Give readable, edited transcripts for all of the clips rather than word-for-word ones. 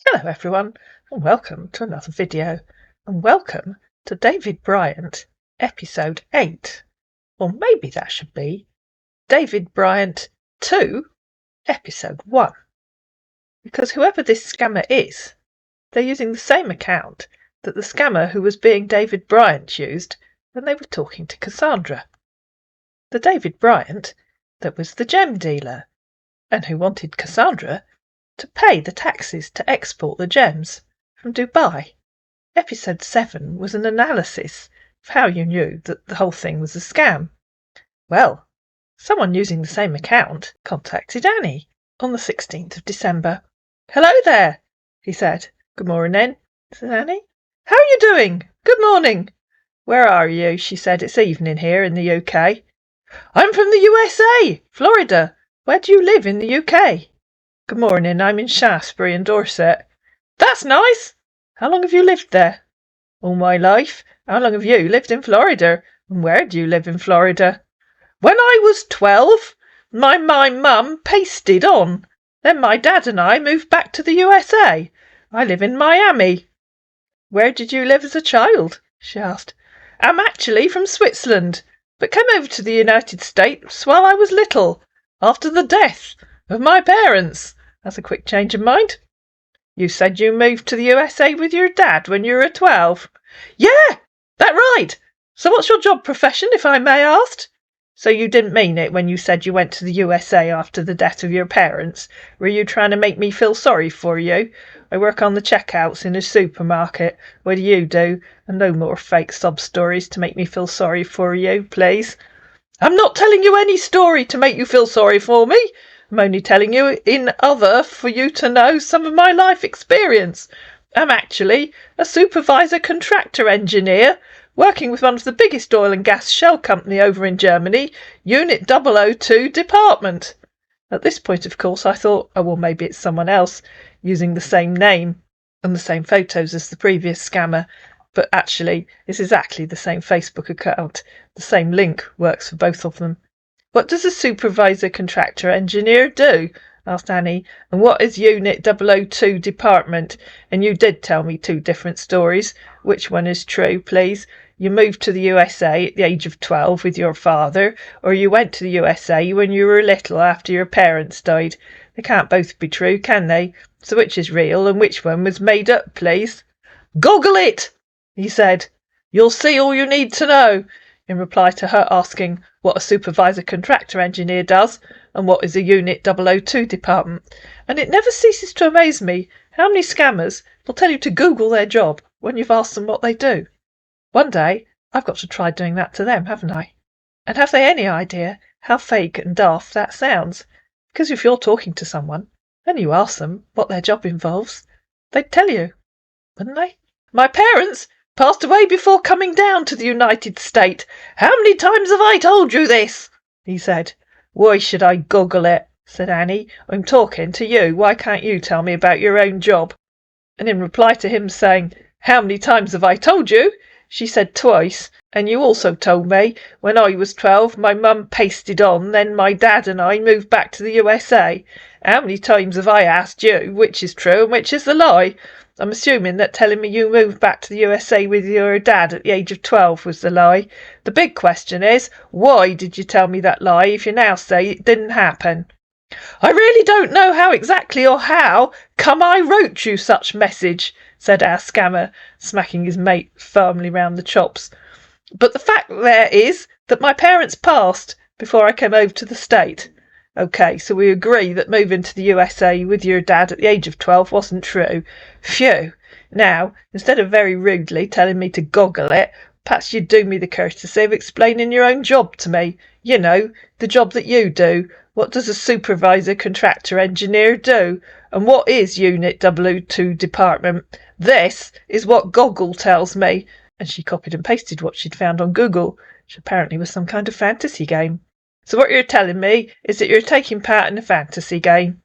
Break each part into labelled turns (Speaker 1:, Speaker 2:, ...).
Speaker 1: Hello everyone, and welcome to another video, and welcome to David Bryant, episode 8, or maybe that should be David Bryant 2, episode 1, because whoever this scammer is, they're using the same account that the scammer who was being David Bryant used when they were talking to Cassandra. The David Bryant that was the gem dealer, and who wanted Cassandra to pay the taxes to export the gems from Dubai. Episode 7 was an analysis of how you knew that the whole thing was a scam. Well, someone using the same account contacted Annie on the 16th of December. "Hello there," he said. "Good morning," said Annie. "How are you doing? Good morning." "Where are you?" she said. "It's evening here in the UK. "I'm from the USA, Florida. Where do you live in the UK?" "Good morning, I'm in Shaftesbury in Dorset." "That's nice. How long have you lived there?" "All my life. How long have you lived in Florida? And where do you live in Florida?" "When I was 12, my mum pasted on. Then my dad and I moved back to the USA. I live in Miami." "Where did you live as a child?" she asked. "I'm actually from Switzerland, but came over to the United States while I was little, after the death of my parents." That's a quick change of mind. "You said you moved to the USA with your dad when you were 12. "Yeah, that right. So what's your job profession, if I may ask?" "So you didn't mean it when you said you went to the USA after the death of your parents? Were you trying to make me feel sorry for you? I work on the checkouts in a supermarket. What do you do? And no more fake sob stories to make me feel sorry for you, please." "I'm not telling you any story to make you feel sorry for me. I'm only telling you for you to know some of my life experience. I'm actually a supervisor contractor engineer working with one of the biggest oil and gas shell company over in Germany, Unit 002 Department." At this point, of course, I thought, oh, well, maybe it's someone else using the same name and the same photos as the previous scammer. But actually, it's exactly the same Facebook account. The same link works for both of them. "What does a supervisor contractor engineer do?" asked Annie. "And what is Unit 002 Department? And you did tell me two different stories. Which one is true, please? You moved to the USA at the age of 12 with your father, or you went to the USA when you were little after your parents died? They can't both be true, can they? So which is real and which one was made up, please?" "Goggle it," he said. "You'll see all you need to know," in reply to her asking what a supervisor contractor engineer does and what is a Unit 002 department. And it never ceases to amaze me how many scammers will tell you to Google their job when you've asked them what they do. One day I've got to try doing that to them, haven't I? And have they any idea how fake and daft that sounds? Because if you're talking to someone and you ask them what their job involves, they'd tell you, wouldn't they? "My parents passed away before coming down to the United States. How many times have I told you this?" he said. "Why should I Google it?" said Annie. "I'm talking to you. Why can't you tell me about your own job?" And in reply to him saying, "How many times have I told you?" she said twice, "And you also told me when I was 12 my mum pasted on, then my dad and I moved back to the USA. How many times have I asked you which is true and which is the lie? I'm assuming that telling me you moved back to the USA with your dad at the age of 12 was the lie. The big question is, why did you tell me that lie if you now say it didn't happen?" "I really don't know how exactly or how come I wrote you such message," said our scammer, smacking his mate firmly round the chops. "But the fact there is that my parents passed before I came over to the state." "OK, so we agree that moving to the USA with your dad at the age of 12 wasn't true. Phew. Now, instead of very rudely telling me to Goggle it, perhaps you'd do me the courtesy of explaining your own job to me. You know, the job that you do. What does a supervisor contractor engineer do? And what is Unit 002 Department? This is what Goggle tells me." And she copied and pasted what she'd found on Google, which apparently was some kind of fantasy game. "So what you're telling me is that you're taking part in a fantasy game."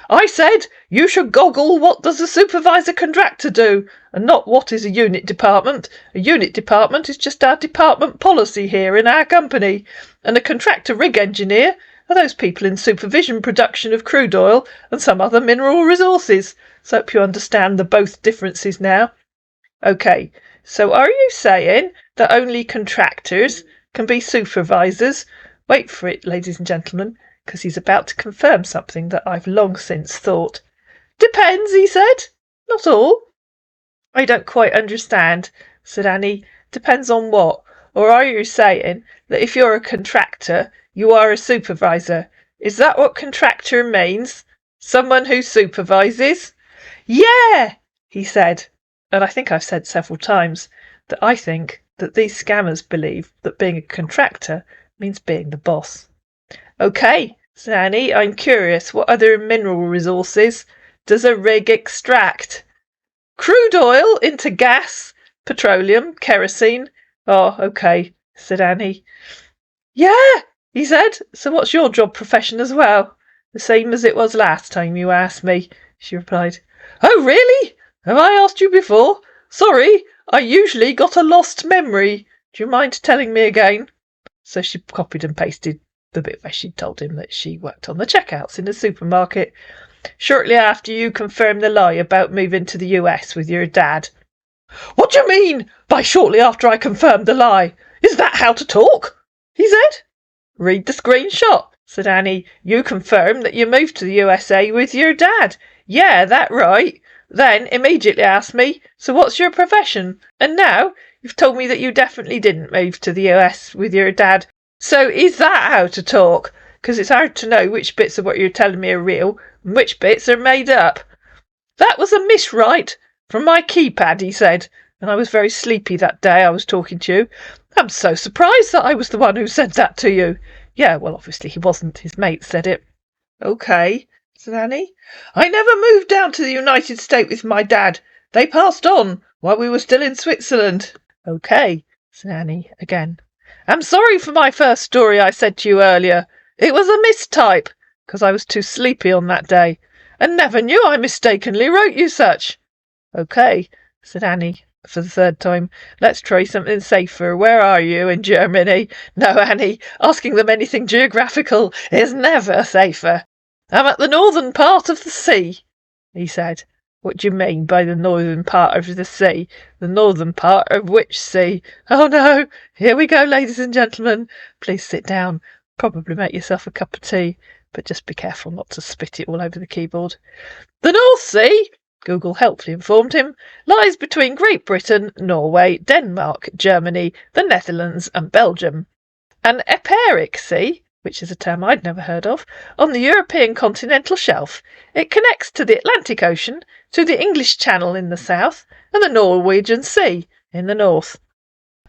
Speaker 1: "I said you should Goggle what does a supervisor contractor do, and not what is a unit department. A unit department is just our department policy here in our company, and a contractor rig engineer are those people in supervision production of crude oil and some other mineral resources. So hope you understand the both differences now. OK, so are you saying that only contractors can be supervisors? Wait for it, ladies and gentlemen, because he's about to confirm something that I've long since thought. Depends, he said. Not all. I don't quite understand, said Annie. Depends on what? Or are you saying that if you're a contractor, you are a supervisor? Is that what contractor means? Someone who supervises? Yeah, he said. And I think I've said several times that I think that these scammers believe that being a contractor means being the boss. OK, said Annie, I'm curious, what other mineral resources does a rig extract? Crude oil into gas, petroleum, kerosene. Oh, OK, said Annie. Yeah, he said. So what's your job profession as well? The same as it was last time you asked me, she replied. Oh, really? Have I asked you before? Sorry, I usually got a lost memory. Do you mind telling me again? So she copied and pasted the bit where she told him that she worked on the checkouts in the supermarket shortly after you confirmed the lie about moving to the US with your dad. What do you mean by shortly after I confirmed the lie? Is that how to talk? He said. Read the screenshot, said Annie. You confirmed that you moved to the USA with your dad. Yeah, that right. Then immediately asked me, so what's your profession? And now you've told me that you definitely didn't move to the US with your dad. So is that how to talk? Because it's hard to know which bits of what you're telling me are real and which bits are made up. That was a miswrite from my keypad, he said, and I was very sleepy that day I was talking to you. I'm so surprised that I was the one who said that to you. Yeah, well, obviously he wasn't. His mate said it. OK, said Annie. I never moved down to the United States with my dad. They passed on while we were still in Switzerland. OK, said Annie again. I'm sorry for my first story I said to you earlier. It was a mistype, because I was too sleepy on that day, and never knew I mistakenly wrote you such. OK, said Annie for the third time. Let's try something safer. Where are you in Germany? No, Annie, asking them anything geographical is never safer. I'm at the northern part of the sea, he said. What do you mean by the northern part of the sea? The northern part of which sea? Oh no, here we go, ladies and gentlemen. Please sit down. Probably make yourself a cup of tea, but just be careful not to spit it all over the keyboard. The North Sea, Google helpfully informed him, lies between Great Britain, Norway, Denmark, Germany, the Netherlands and Belgium. An eperic sea, which is a term I'd never heard of, on the European continental shelf. It connects to the Atlantic Ocean, to the English Channel in the south, and the Norwegian Sea in the north.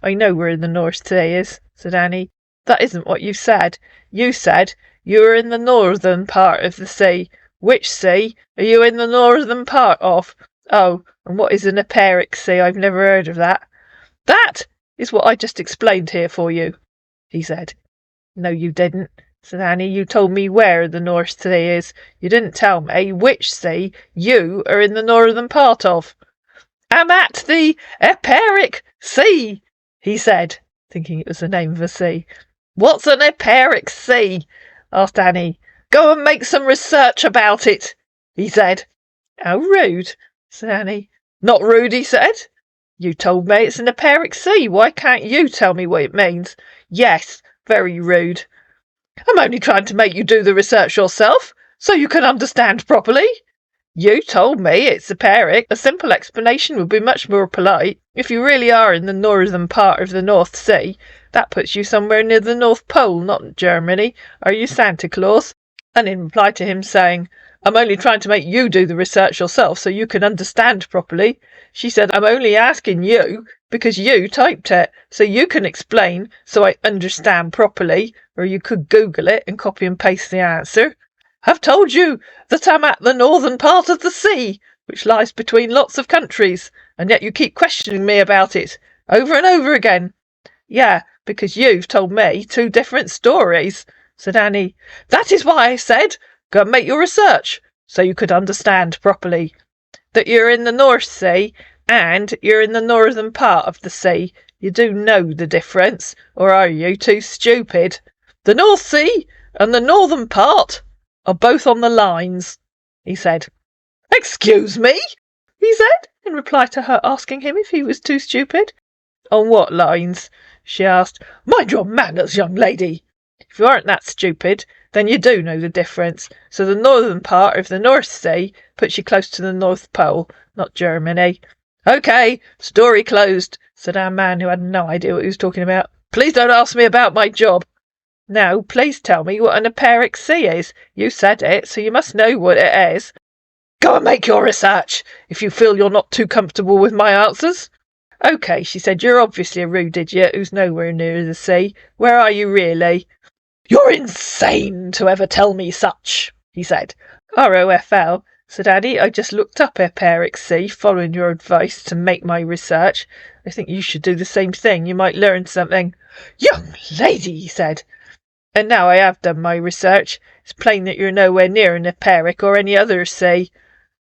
Speaker 1: I know where the North Sea is, said Annie. That isn't what you said. You said you were in the northern part of the sea. Which sea are you in the northern part of? Oh, and what is an eperic sea? I've never heard of that. That is what I just explained here for you, he said. No, you didn't, said Annie. You told me where the North Sea is. You didn't tell me which sea you are in the northern part of. I'm at the Eperic Sea, he said, thinking it was the name of a sea. What's an Eperic Sea? Asked Annie. Go and make some research about it, he said. How rude, said Annie. Not rude, he said. You told me it's an Eperic Sea. Why can't you tell me what it means? Yes, very rude. I'm only trying to make you do the research yourself, so you can understand properly. You told me it's eperic. A simple explanation would be much more polite. If you really are in the northern part of the North Sea, that puts you somewhere near the North Pole, not Germany. Are you Santa Claus? And in reply to him saying, I'm only trying to make you do the research yourself so you can understand properly, she said, I'm only asking you because you typed it, so you can explain so I understand properly, or you could Google it and copy and paste the answer. I've told you that I'm at the northern part of the sea, which lies between lots of countries, and yet you keep questioning me about it, over and over again. Yeah, because you've told me two different stories, said Annie. That is why I said, go and make your research, so you could understand properly. That you're in the North Sea, and you're in the northern part of the sea. You do know the difference, or are you too stupid? The North Sea and the northern part are both on the lines, he said. Excuse me, he said, in reply to her asking him if he was too stupid. On what lines? She asked. Mind your manners, young lady. If you aren't that stupid, then you do know the difference. So the northern part of the North Sea puts you close to the North Pole, not Germany. OK, story closed, said our man, who had no idea what he was talking about. Please don't ask me about my job. Now, please tell me what an aperic sea is. You said it, so you must know what it is. Go and make your research, if you feel you're not too comfortable with my answers. OK, she said, you're obviously a rude idiot who's nowhere near the sea. Where are you really? You're insane to ever tell me such, he said. ROFL, said Annie. I just looked up aperic sea, following your advice to make my research. I think you should do the same thing. You might learn something. Young lady, he said. And now I have done my research. It's plain that you're nowhere near an aperic or any other sea.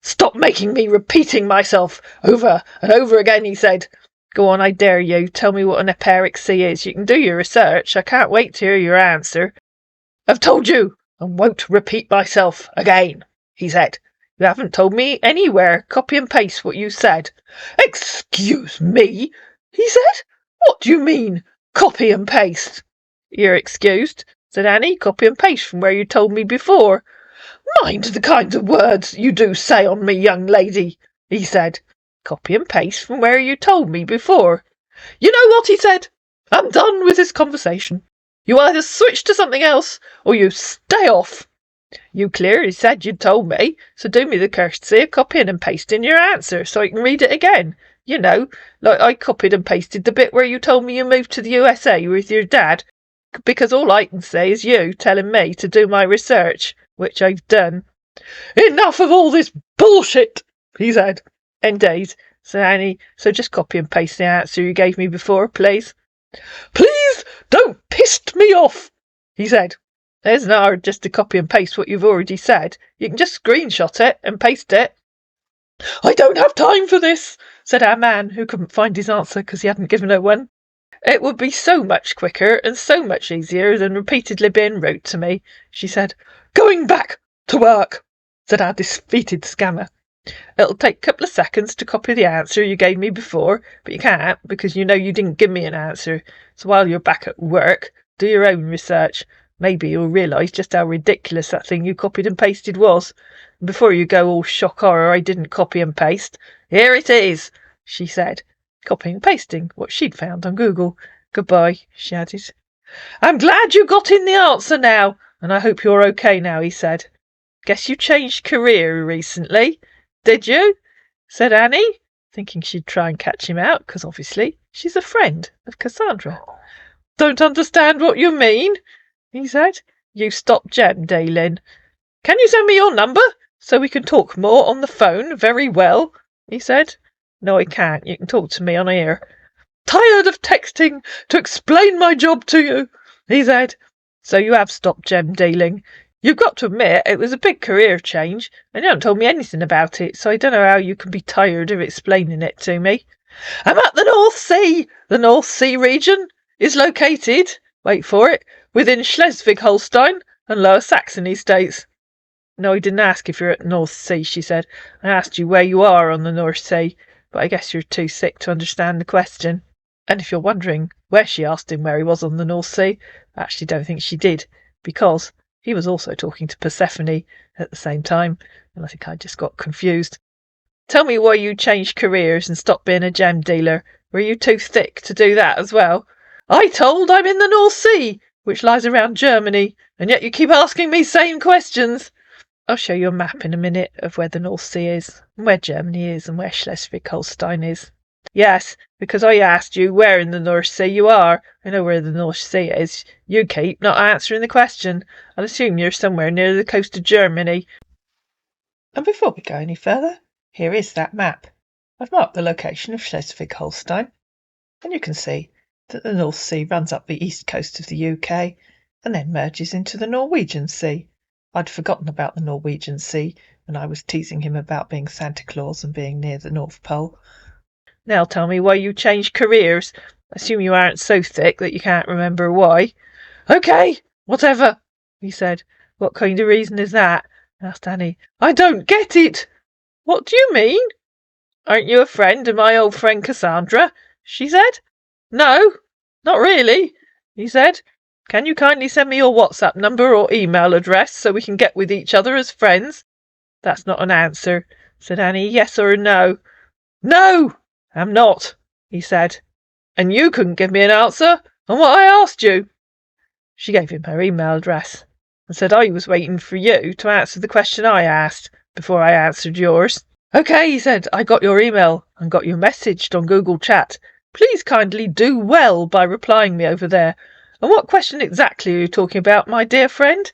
Speaker 1: Stop making me repeating myself over and over again, he said. Go on, I dare you. Tell me what an aperic sea is. You can do your research. I can't wait to hear your answer. I've told you, and won't repeat myself again, he said. You haven't told me anywhere. Copy and paste what you said. Excuse me, he said. What do you mean, copy and paste? You're excused, said Annie. Copy and paste from where you told me before. Mind the kinds of words you do say on me, young lady, he said. Copy and paste from where you told me before. You know what, he said. I'm done with this conversation. You either switch to something else, or you stay off. You clearly said you'd told me, so do me the courtesy of copying and pasting your answer so I can read it again. You know, like I copied and pasted the bit where you told me you moved to the USA with your dad, because all I can say is you telling me to do my research, which I've done. Enough of all this bullshit, he said. Indeed, said Annie, so just copy and paste the answer you gave me before, please. Please don't piss me off, he said. It isn't hard just to copy and paste what you've already said. You can just screenshot it and paste it. I don't have time for this, said our man, who couldn't find his answer because he hadn't given her one. It would be so much quicker and so much easier than repeatedly being rude to me, she said. Going back to work, said our defeated scammer. It'll take a couple of seconds to copy the answer you gave me before, but you can't because you know you didn't give me an answer. So while you're back at work, do your own research. Maybe you'll realise just how ridiculous that thing you copied and pasted was. And before you go all shock horror I didn't copy and paste, here it is, she said, copying and pasting what she'd found on Google. Goodbye, she added. I'm glad you got in the answer now, and I hope you're okay now, he said. Guess you changed career recently, did you? Said Annie, thinking she'd try and catch him out, because obviously she's a friend of Cassandra. Don't understand what you mean, he said. You stopped gem dealing. Can you send me your number so we can talk more on the phone? Very well, he said. No, I can't. You can talk to me on here. Tired of texting to explain my job to you, he said. So you have stopped gem dealing. You've got to admit it was a big career change, and you haven't told me anything about it, so I don't know how you can be tired of explaining it to me. I'm at the North Sea. The North Sea region is located, wait for it, within Schleswig-Holstein and Lower Saxony states. No, I didn't ask if you're at the North Sea, she said. I asked you where you are on the North Sea, but I guess you're too sick to understand the question. And if you're wondering where she asked him where he was on the North Sea, I actually don't think she did, because he was also talking to Persephone at the same time, and I think I just got confused. Tell me why you changed careers and stopped being a gem dealer. Were you too thick to do that as well? I'm in the North Sea, which lies around Germany, and yet you keep asking me same questions. I'll show you a map in a minute of where the North Sea is, and where Germany is, and where Schleswig-Holstein is. Yes, because I asked you where in the North Sea you are. I know where the North Sea is. You keep not answering the question. I'll assume you're somewhere near the coast of Germany. And before we go any further, here is that map. I've marked the location of Schleswig-Holstein, and you can see that the North Sea runs up the east coast of the UK and then merges into the Norwegian Sea. I'd forgotten about the Norwegian Sea when I was teasing him about being Santa Claus and being near the North Pole. Now tell me why you changed careers. I assume you aren't so thick that you can't remember why. OK, whatever, he said. What kind of reason is that? Asked Annie. I don't get it. What do you mean? Aren't you a friend of my old friend Cassandra? She said. No, not really, he said. Can you kindly send me your WhatsApp number or email address so we can get with each other as friends? That's not an answer, said Annie. Yes or no? No, I'm not, he said. And you couldn't give me an answer on what I asked you. She gave him her email address and said I was waiting for you to answer the question I asked before I answered yours. Okay, he said, I got your email and got you messaged on Google Chat. Please kindly do well by replying me over there. And what question exactly are you talking about, my dear friend?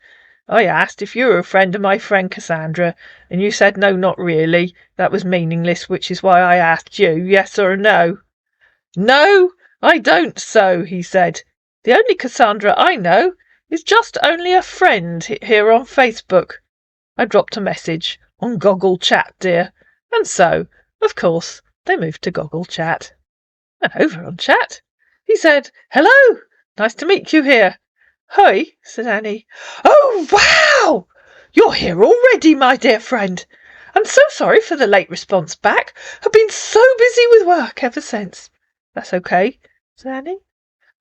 Speaker 1: I asked if you were a friend of my friend Cassandra, and you said no, not really. That was meaningless, which is why I asked you, yes or no. No, I don't so, he said. The only Cassandra I know is just only a friend here on Facebook. I dropped a message on Goggle Chat, dear. And so, of course, they moved to Goggle Chat. And over on Chat, he said, Hello, nice to meet you here. Hi, said Annie. Oh, wow! You're here already, my dear friend. I'm so sorry for the late response back. I've been so busy with work ever since. That's okay, said Annie.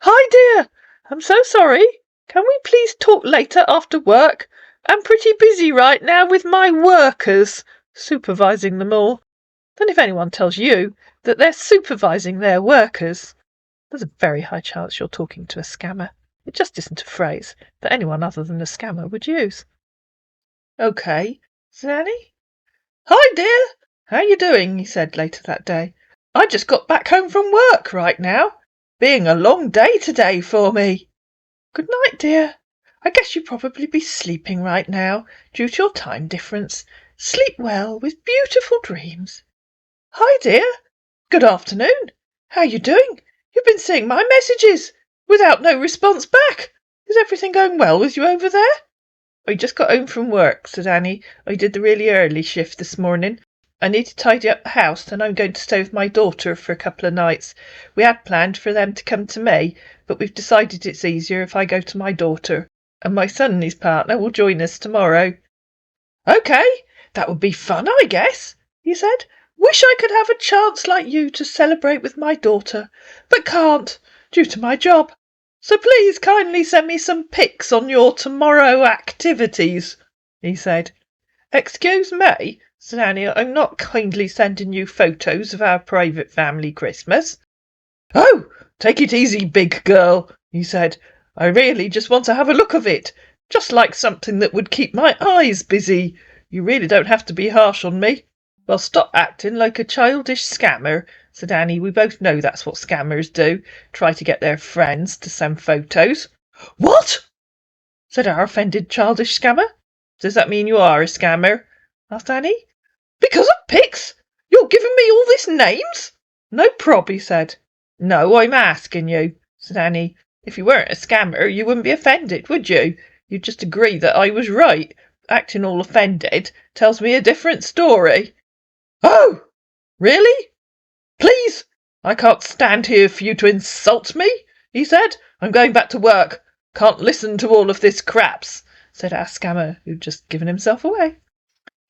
Speaker 1: Hi, dear. I'm so sorry. Can we please talk later after work? I'm pretty busy right now with my workers, supervising them all. Then if anyone tells you that they're supervising their workers, there's a very high chance you're talking to a scammer. It just isn't a phrase that anyone other than a scammer would use. Okay, said Annie. Hi, dear. How you doing? He said later that day. I just got back home from work right now. Being a long day today for me. Good night, dear. I guess you'd probably be sleeping right now, due to your time difference. Sleep well, with beautiful dreams. Hi, dear. Good afternoon. How you doing? You've been seeing my messages, without no response back. Is everything going well with you over there? I just got home from work, said Annie. I did the really early shift this morning. I need to tidy up the house, and I'm going to stay with my daughter for a couple of nights. We had planned for them to come to me, but we've decided it's easier if I go to my daughter, and my son and his partner will join us tomorrow. Okay, that would be fun, I guess, he said. Wish I could have a chance like you to celebrate with my daughter, but can't, due to my job. So please kindly send me some pics on your tomorrow activities, he said. Excuse me, said Annie, I'm not kindly sending you photos of our private family Christmas. Oh, take it easy, big girl, he said. I really just want to have a look of it, just like something that would keep my eyes busy. You really don't have to be harsh on me. Well, stop acting like a childish scammer, said Annie. We both know that's what scammers do, try to get their friends to send photos. What? Said our offended childish scammer. Does that mean you are a scammer? Asked Annie. Because of pics? You're giving me all these names? No prob, he said. No, I'm asking you, said Annie. If you weren't a scammer, you wouldn't be offended, would you? You'd just agree that I was right. Acting all offended tells me a different story. Oh, really? Please, I can't stand here for you to insult me, he said. I'm going back to work. Can't listen to all of this craps, said our scammer, who'd just given himself away.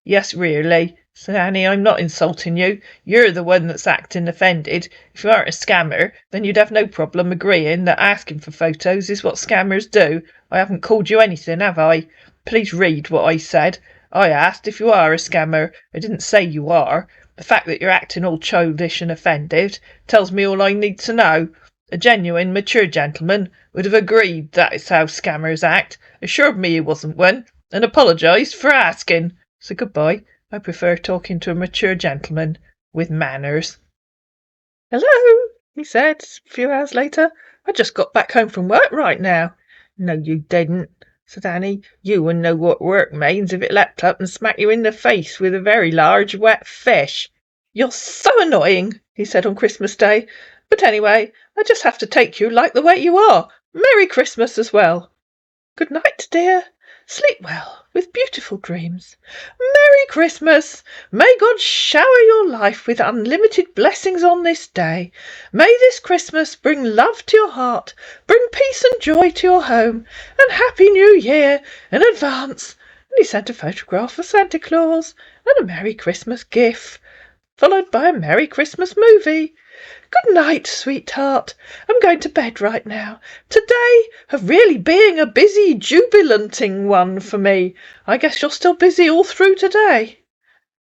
Speaker 1: Yes, really, said Annie, I'm not insulting you. You're the one that's acting offended. If you aren't a scammer, then you'd have no problem agreeing that asking for photos is what scammers do. I haven't called you anything, have I? Please read what I said. I asked if you are a scammer. I didn't say you are. The fact that you're acting all childish and offended tells me all I need to know. A genuine, mature gentleman would have agreed that is how scammers act, assured me he wasn't one, and apologised for asking. So goodbye. I prefer talking to a mature gentleman with manners. Hello, he said a few hours later. I just got back home from work right now. No, you didn't, said Annie. You wouldn't know what work means if it leapt up and smacked you in the face with a very large wet fish. You're so annoying, he said on Christmas Day. But anyway, I just have to take you like the way you are. Merry Christmas as well. Good night, dear, Sleep well, with beautiful dreams. Merry Christmas! May God shower your life with unlimited blessings on this day. May this Christmas bring love to your heart, bring peace and joy to your home, and Happy New Year in advance. And he sent a photograph of Santa Claus and a Merry Christmas gif, followed by a Merry Christmas movie. Good night, sweetheart. I'm going to bed right now. Today really being a busy, jubilanting one for me. I guess you're still busy all through today.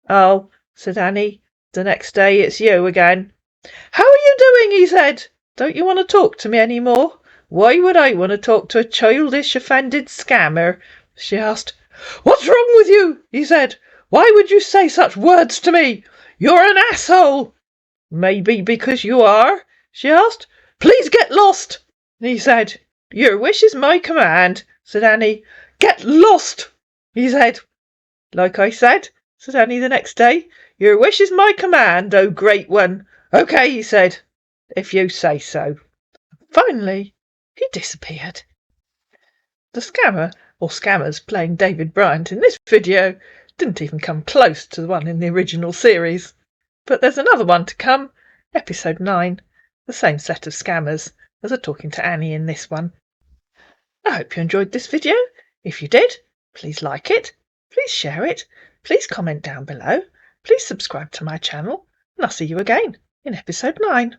Speaker 1: Oh, said Annie. The next day it's you again. How are you doing? He said. Don't you want to talk to me any more? Why would I want to talk to a childish, offended scammer? She asked. What's wrong with you? He said. Why would you say such words to me? You're an asshole. Maybe because you are? She asked. Please get lost, he said. Your wish is my command, said Annie. Get lost, he said. Like I said, said Annie the next day. Your wish is my command, O great one. Okay, he said, if you say so. Finally, he disappeared. The scammer, or scammers, playing David Bryant in this video didn't even come close to the one in the original series. But there's another one to come, episode 9, the same set of scammers as are talking to Annie in this one. I hope you enjoyed this video. If you did, please like it, please share it, please comment down below, please subscribe to my channel, and I'll see you again in episode 9.